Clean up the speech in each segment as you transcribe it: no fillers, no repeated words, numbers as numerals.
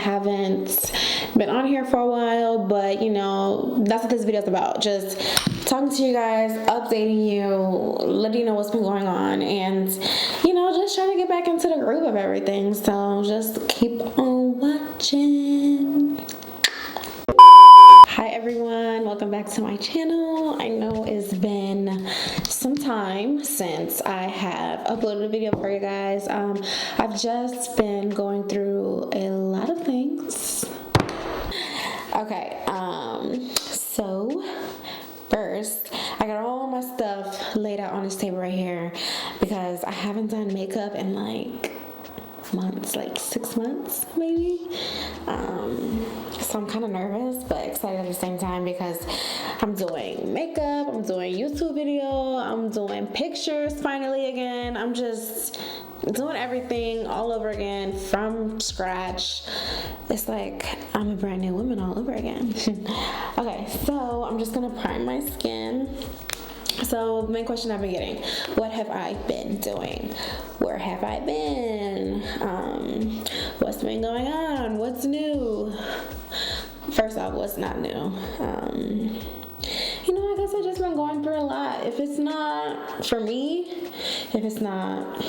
haven't been on here for a while, but you know, that's what this video is about. Just talking to you guys, updating you, letting you know what's been going on, and you know, just trying to get back into the groove of everything. So just keep on watching. Hi everyone, welcome back to my channel. I know it's been some time since I have uploaded a video for you guys. I've just been going through a lot of things. Okay, so first, I got all my stuff laid out on this table right here because I haven't done makeup in like months, like 6 months maybe. So I'm kind of nervous but excited at the same time because I'm doing makeup, I'm doing YouTube video, I'm doing pictures finally again. I'm just doing everything all over again from scratch. It's like I'm a brand new woman all over again. Okay, so I'm just gonna prime my skin. So the main question I've been getting, what have I been doing? Where have I been? What's been going on? What's new? First off, what's not new? You know, I guess I've just been going through a lot. If it's not for me, if it's not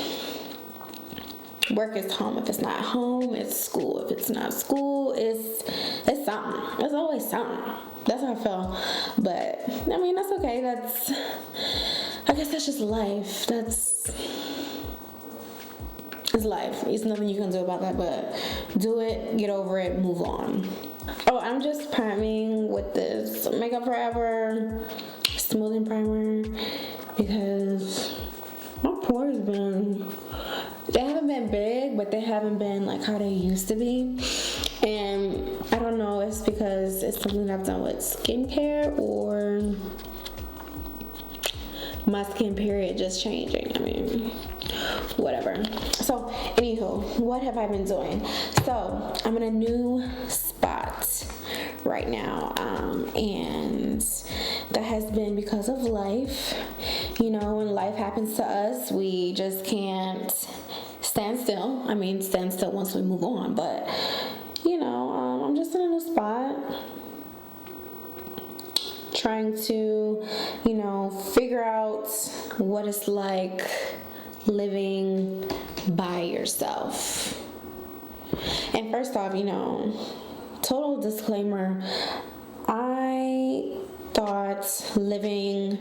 work, it's home. If it's not home, it's school. If it's not school, it's something. It's always something. That's how I feel. But I mean, that's okay. I guess that's just life. It's life. There's nothing you can do about that, but do it, get over it, move on. Oh, I'm just priming with this Makeup Forever smoothing primer because my pores they haven't been big, but they haven't been like how they used to be. And I don't know, it's because it's something I've done with skincare or my skin period just changing. I mean, whatever. So, anywho, what have I been doing? So, I'm in a new spot right now, and that has been because of life. You know, when life happens to us, we just can't stand still. I mean, stand still once we move on, but you know, I'm just in a new spot, trying to, you know, figure out what it's like living by yourself. And first off, you know, total disclaimer, I thought living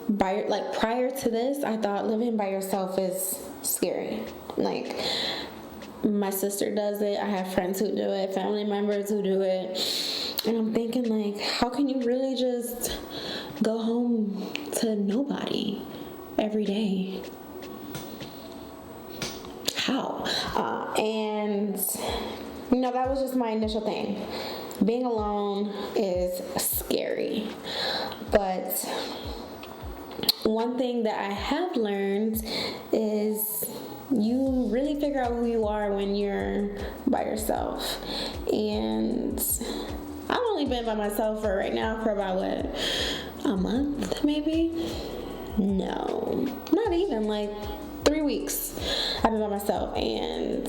by, like prior to this, I thought living by yourself is scary. Like, my sister does it, I have friends who do it, family members who do it, and I'm thinking like, how can you really just go home to nobody every day? How? And you know, that was just my initial thing. Being alone is scary, but one thing that I have learned is you really figure out who you are when you're by yourself. And I've only been by myself for right now for about a month maybe? No, not even, like 3 weeks I've been by myself. And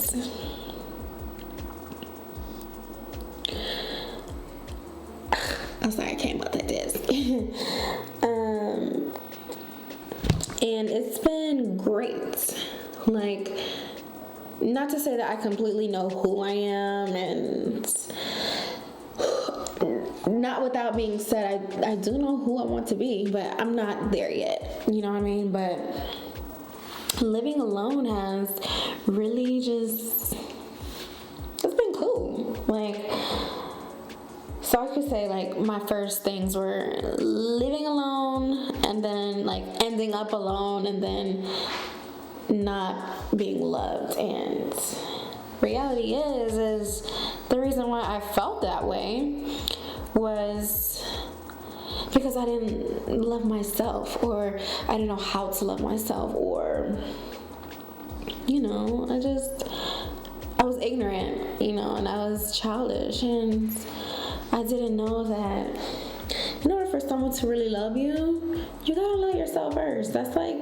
I'm sorry, I came up like this. And it's been great. Like, not to say that I completely know who I am, and not without being said, I do know who I want to be, but I'm not there yet, you know what I mean? But living alone has really just, it's been cool. Like, so I could say like my first things were living alone, and then like ending up alone, and then not being loved. And reality is the reason why I felt that way was because I didn't love myself, or I didn't know how to love myself, or you know, I was ignorant, you know, and I was childish, and I didn't know that in order for someone to really love you, you gotta love yourself first. That's like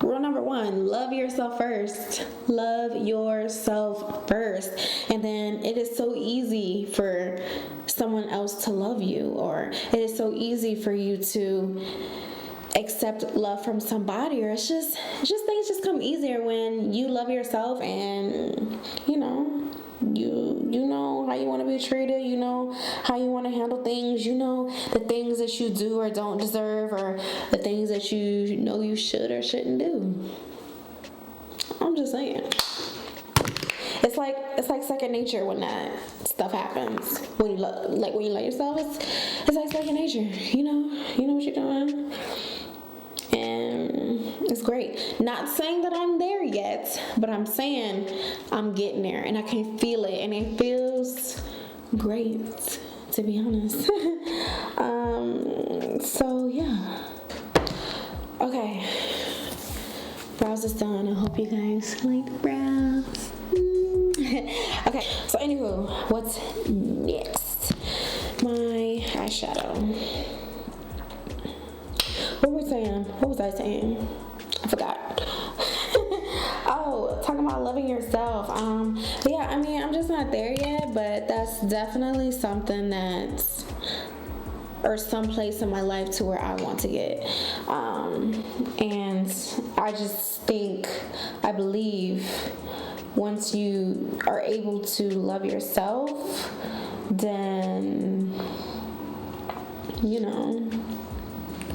rule rule number one, love yourself first. Love yourself first. And then it is so easy for someone else to love you, or it is so easy for you to accept love from somebody, or it's just things just come easier when you love yourself, and you know how you want to be treated, you know how you want to handle things, you know the things that you do or don't deserve, or the things that you know you should or shouldn't do. I'm just saying, it's like second nature when that stuff happens. When you love yourself, it's like second nature. You know what you're doing, and it's great. Not saying that I'm there yet, but I'm saying I'm getting there, and I can feel it, and it feels great, to be honest. So yeah. Okay. Brows is done. I hope you guys like the brows. Okay, so anywho, what's next? My eyeshadow. What was I saying? I forgot. Oh, talking about loving yourself. Yeah, I mean, I'm just not there yet, but that's definitely something or some place in my life to where I want to get. And I believe once you are able to love yourself, then,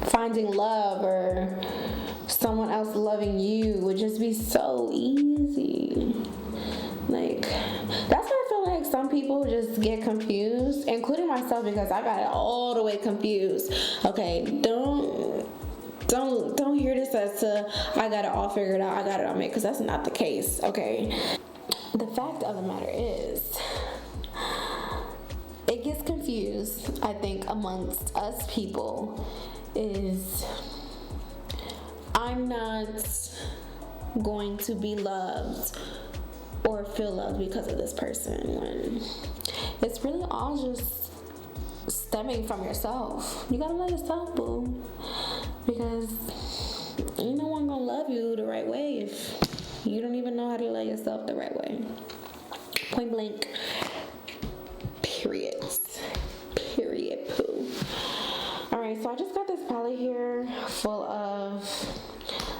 finding love or someone else loving you would just be so easy. Like, that's why I feel like some people just get confused, including myself, because I got it all the way confused. Okay, don't hear this as to I got it all figured out, I got it all made, because that's not the case. Okay, the fact of the matter is, it gets confused, I think, amongst us people, is I'm not going to be loved or feel loved because of this person, when it's really all just stemming from yourself. You gotta love yourself, boo, because ain't no one gonna love you the right way if you don't even know how to love yourself the right way. Point blank. Period, poo. Alright, so I just got this palette here full of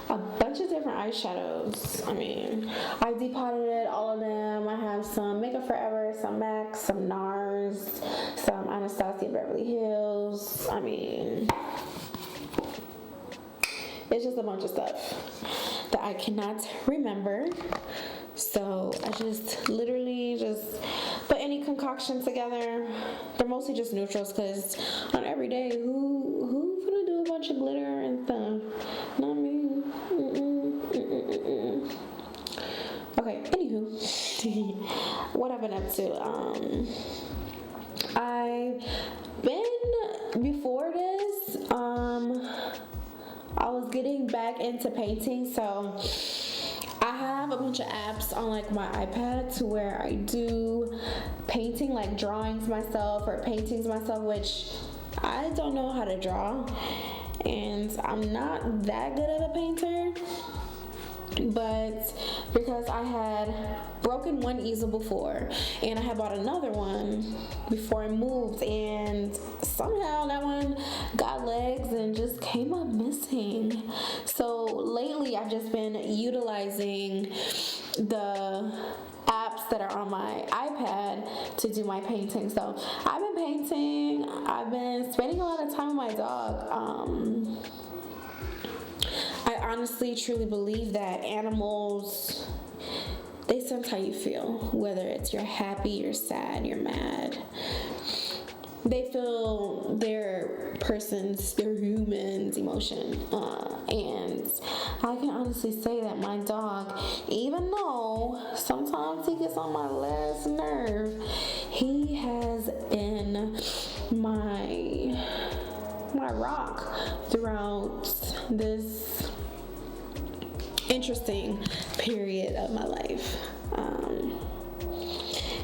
a bunch of different eyeshadows. I mean, I depotted it, all of them. I have some Makeup Forever, some MAC, some NARS, some Anastasia Beverly Hills. I mean, it's just a bunch of stuff that I cannot remember. So I just literally put any concoction together. They're mostly just neutrals, because on every day, who gonna do a bunch of glitter and stuff? Not me. Okay, anywho, what I've been up to. Before this, I was getting back into painting, so I have a bunch of apps on like my iPad to where I do painting, like drawings myself or paintings myself, which I don't know how to draw, and I'm not that good of a painter. But because I had broken one easel before, and I had bought another one before I moved, and somehow that one got legs and just came up missing. So lately I've just been utilizing the apps that are on my iPad to do my painting. So I've been painting, I've been spending a lot of time with my dog. I honestly, truly believe that animals, they sense how you feel, whether it's you're happy, you're sad, you're mad. They feel their human's emotion. And I can honestly say that my dog, even though sometimes he gets on my last nerve, he has been my rock throughout this interesting period of my life.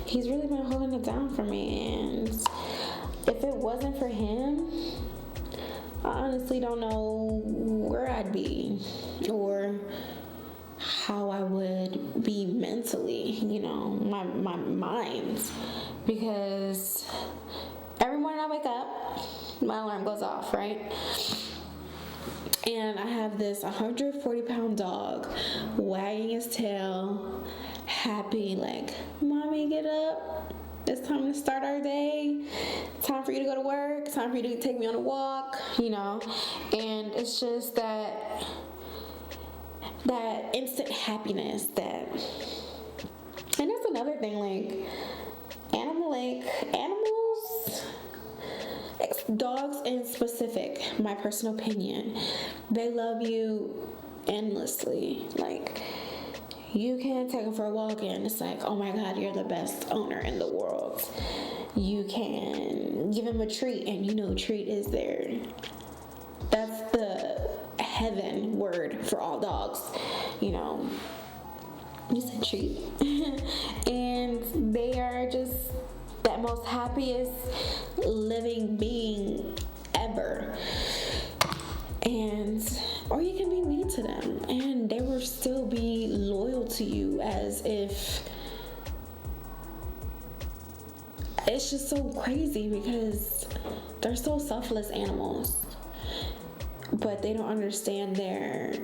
He's really been holding it down for me, and if it wasn't for him, I honestly don't know where I'd be or how I would be mentally, my mind. Because every morning I wake up, my alarm goes off, right? And I have this 140-pound dog wagging his tail, happy, like, "Mommy, get up. It's time to start our day. Time for you to go to work. Time for you to take me on a walk," And it's just that instant happiness and that's another thing, animals, dogs in specific, my personal opinion, they love you endlessly. Like, you can take them for a walk and it's like, oh my God, you're the best owner in the world. You can give them a treat and treat is there. That's the heaven word for all dogs, You said treat. And they are just that most happiest living being ever. Or you can be mean to them and they will still be loyal to you, as if it's just so crazy because they're so selfless animals, but they don't understand their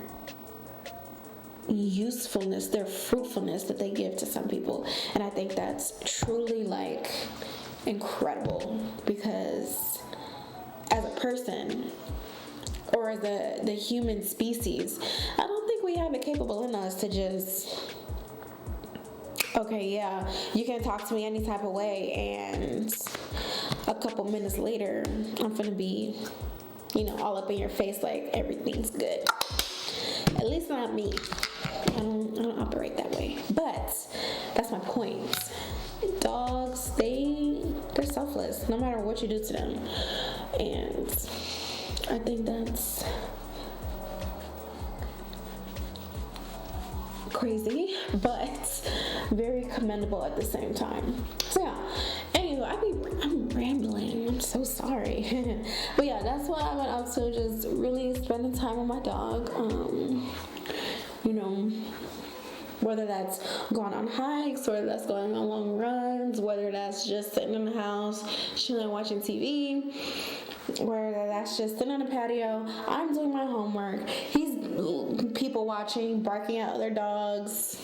usefulness, their fruitfulness that they give to some people. And I think that's truly incredible, because as a person or as the human species, I don't think we have it capable in us to just, okay, yeah, you can talk to me any type of way, and a couple minutes later, I'm gonna be, all up in your face like everything's good. At least not me. I don't operate that way. But that's my point. Dogs, they're selfless, no matter what you do to them. And I think that's crazy, but very commendable at the same time. So yeah, anyway, I'm rambling. I'm so sorry. But yeah, that's what I went up to, just really spending time with my dog. Whether that's going on hikes, whether that's going on long runs, whether that's just sitting in the house, chilling, watching TV, whether that's just sitting on a patio. I'm doing my homework. He's people watching, barking at other dogs,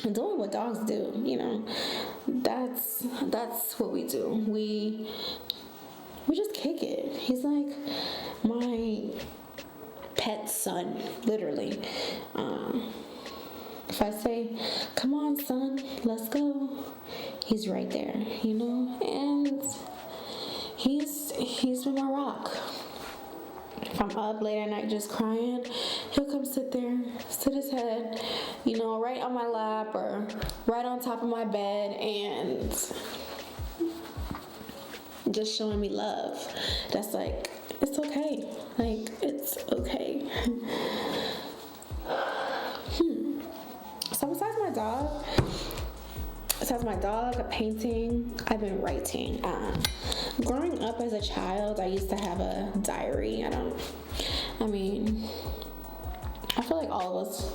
and doing what dogs do. That's what we do. We just kick it. He's like my pet son, literally. If I say, "Come on, son, let's go," he's right there, and he's been my rock. If I'm up late at night just crying, he'll come sit his head, right on my lap or right on top of my bed, and just showing me love. That's it's okay. It's okay. So besides my dog, painting, I've been writing. Growing up as a child, I used to have a diary. I feel like all of us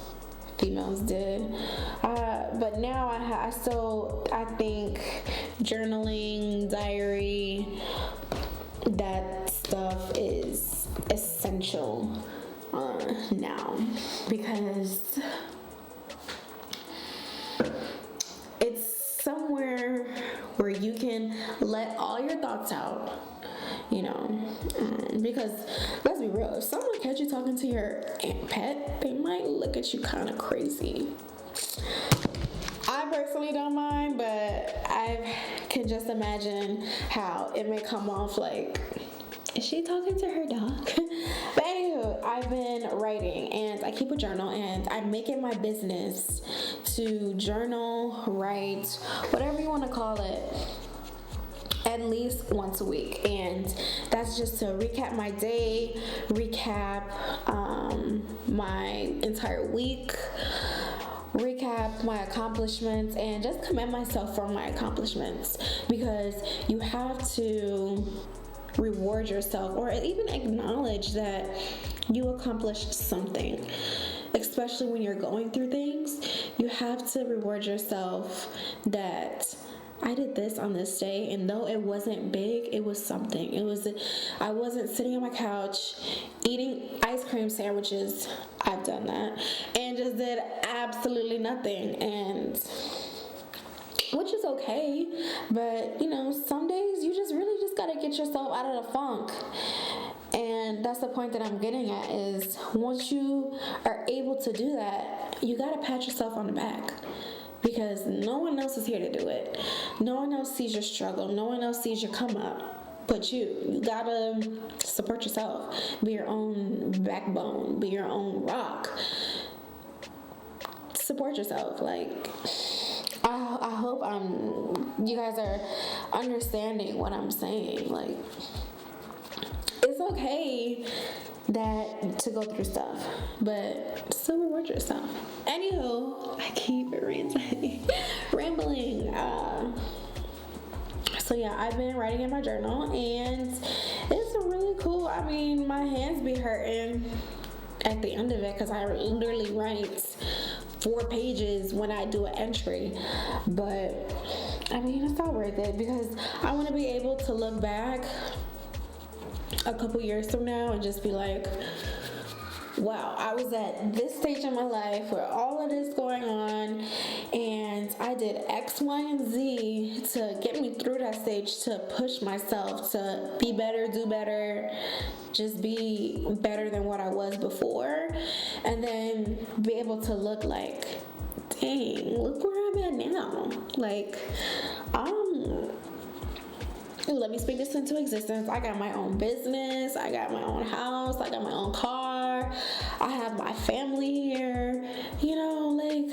females did. But now I think journaling, diary, that stuff is essential now, because it's somewhere where you can let all your thoughts out, because let's be real, if someone catch you talking to your pet, they might look at you kind of crazy. I personally don't mind, but I can just imagine how it may come off like, is she talking to her dog? But anywho, I've been writing, and I keep a journal, and I make it my business to journal, write, whatever you want to call it, at least once a week. And that's just to recap my day, recap my entire week, recap my accomplishments, and just commend myself for my accomplishments, because you have to reward yourself or even acknowledge that you accomplished something. Especially when you're going through things, you have to reward yourself that I did this on this day, and though it wasn't big, it was something. I wasn't sitting on my couch eating ice cream sandwiches. I've done that, and just did absolutely nothing, and which is okay. But some days you just really just gotta get yourself out of the funk. And that's the point that I'm getting at, is once you are able to do that, you gotta pat yourself on the back. Because no one else is here to do it. No one else sees your struggle. No one else sees your come up but you. You gotta support yourself. Be your own backbone. Be your own rock. Support yourself. Like, I hope you guys are understanding what I'm saying. Like, it's okay to go through stuff, but still reward yourself. Anywho, I keep rambling. So yeah, I've been writing in my journal, and it's really cool. I mean, my hands be hurting at the end of it because I literally write 4 pages when I do an entry, but I mean, it's all worth it because I want to be able to look back a couple years from now and just be like, wow, I was at this stage in my life where all of this going on, and I did X, Y, and Z to get me through that stage, to push myself to be better, do better, just be better than what I was before, and then be able to look like, dang, look where I'm at now. Like, let me speak this into existence. I got my own business. I got my own house. I got my own car. I have my family here. Like,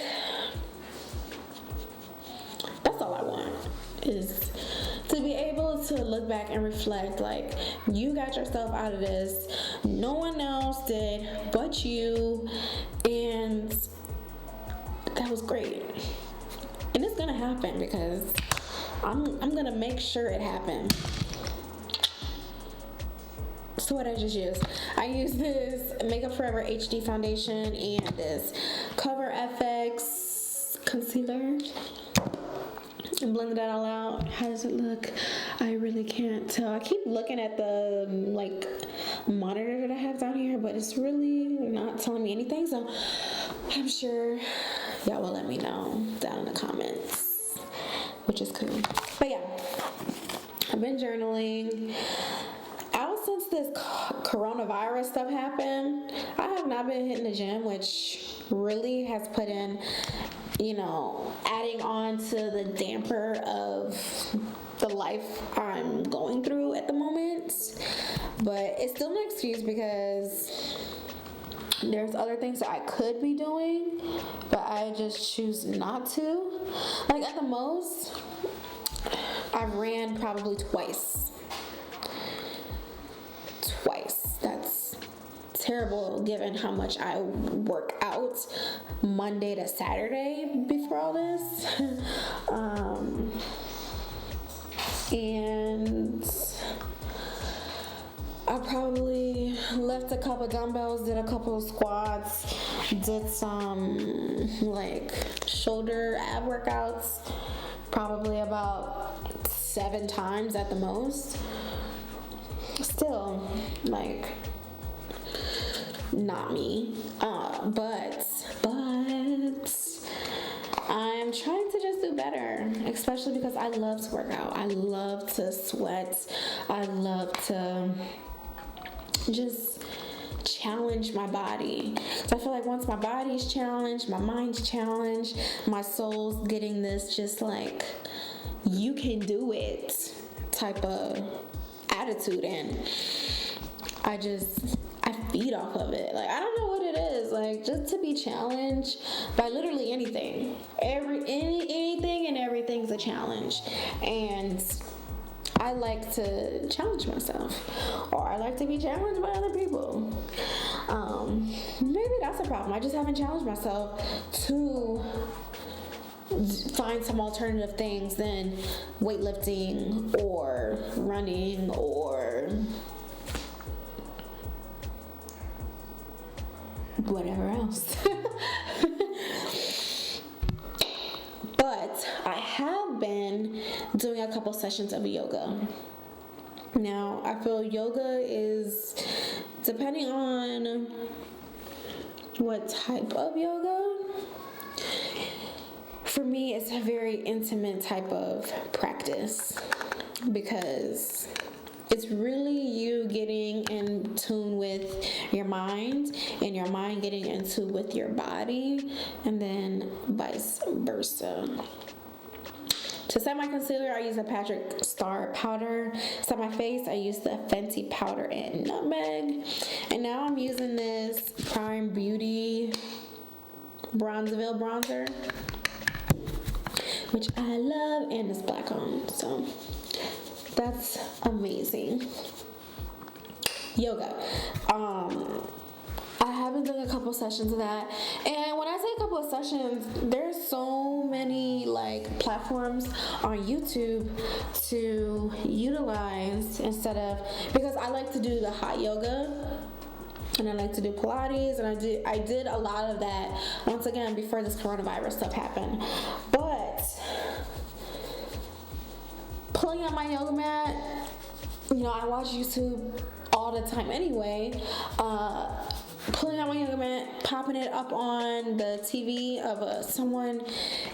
that's all I want, is to be able to look back and reflect, like, you got yourself out of this. No one else did but you. And that was great. And it's going to happen because I'm gonna make sure it happens. So what I just used? I used this Makeup Forever HD foundation and this Cover FX concealer. And blended that all out. How does it look? I really can't tell. I keep looking at the monitor that I have down here, but it's really not telling me anything. So I'm sure y'all will let me know down in the comments, which is cool. But yeah, I've been journaling. Out since this coronavirus stuff happened, I have not been hitting the gym, which really has put in, adding on to the damper of the life I'm going through at the moment. But it's still an excuse because there's other things that I could be doing, but I just choose not to. Like, at the most, I ran probably twice. That's terrible given how much I work out Monday to Saturday before all this. And I probably left a couple dumbbells, did a couple of squats, did some shoulder ab workouts, probably about 7 times at the most. Still, not me. But I'm trying to just do better, especially because I love to work out. I love to sweat. I love to just challenge my body. So I feel like once my body's challenged, my mind's challenged, my soul's getting this just you can do it type of attitude, and I feed off of it. I don't know what it is, just to be challenged by literally anything. Anything and everything's a challenge. And I like to challenge myself, or I like to be challenged by other people. Maybe that's a problem. I just haven't challenged myself to find some alternative things than weightlifting or running or whatever else. But I have been doing a couple sessions of yoga. Now, I feel yoga is, depending on what type of yoga, for me, it's a very intimate type of practice because it's really you getting in tune with your mind and your mind getting in tune with your body, and then vice versa. To set my concealer, I use a Patrick Star powder. Set my face, I use the Fenty powder and nutmeg. And now I'm using this Prime Beauty Bronzeville bronzer, which I love, and it's black on, so that's amazing. Yoga. I have been doing a couple sessions of that, and when I say a couple of sessions, there's so many like platforms on YouTube to utilize instead of, because I like to do the hot yoga and I like to do Pilates, and I did a lot of that once again before this coronavirus stuff happened. But pulling out my yoga mat, you know, I watch YouTube all the time anyway. Pulling out my yoga mat, popping it up on the TV of someone,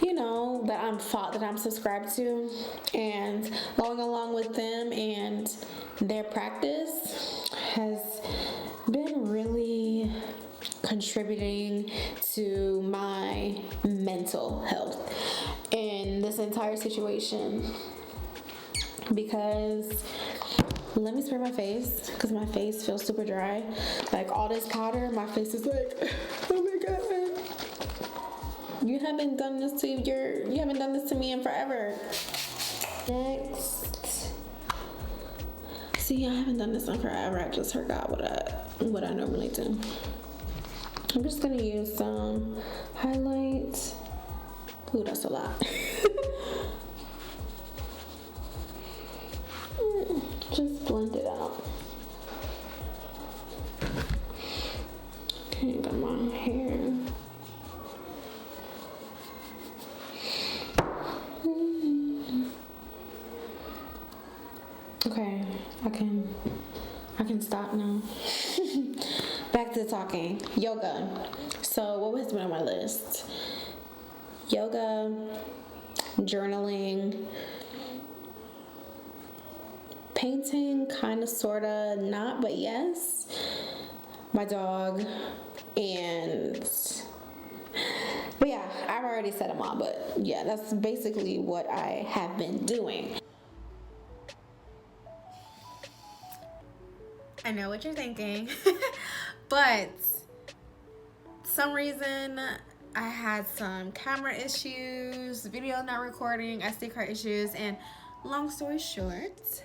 you know, that I'm subscribed to, and going along with them and their practice has been really contributing to my mental health in this entire situation. Because let me spray my face, because my face feels super dry. Like all this powder, my face is like, oh my god, you haven't done this to me in forever. Next, see, I haven't done this in forever. I just forgot what I normally do. I'm just gonna use some highlight. Ooh, that's a lot. Just blend it out. Okay, got my hair. Okay, I can stop now. Back to talking. Yoga. So what has been on my list? Yoga, journaling, painting, kind of, sort of, not, but yes. My dog, but yeah, I've already said them all, but yeah, that's basically what I have been doing. I know what you're thinking, but some reason I had some camera issues, video not recording, SD card issues, and long story short,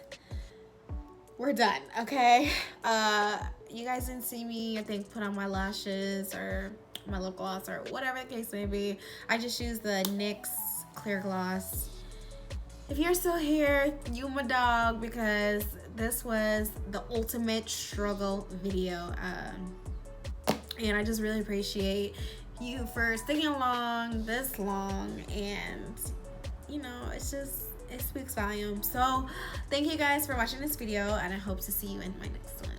we're done, okay? You guys didn't see me, I think, put on my lashes or my lip gloss or whatever the case may be. I just used the NYX clear gloss. If you're still here, you my dog, because this was the ultimate struggle video. And I just really appreciate you for sticking along this long, and you know, it speaks volume. So thank you guys for watching this video, and I hope to see you in my next one.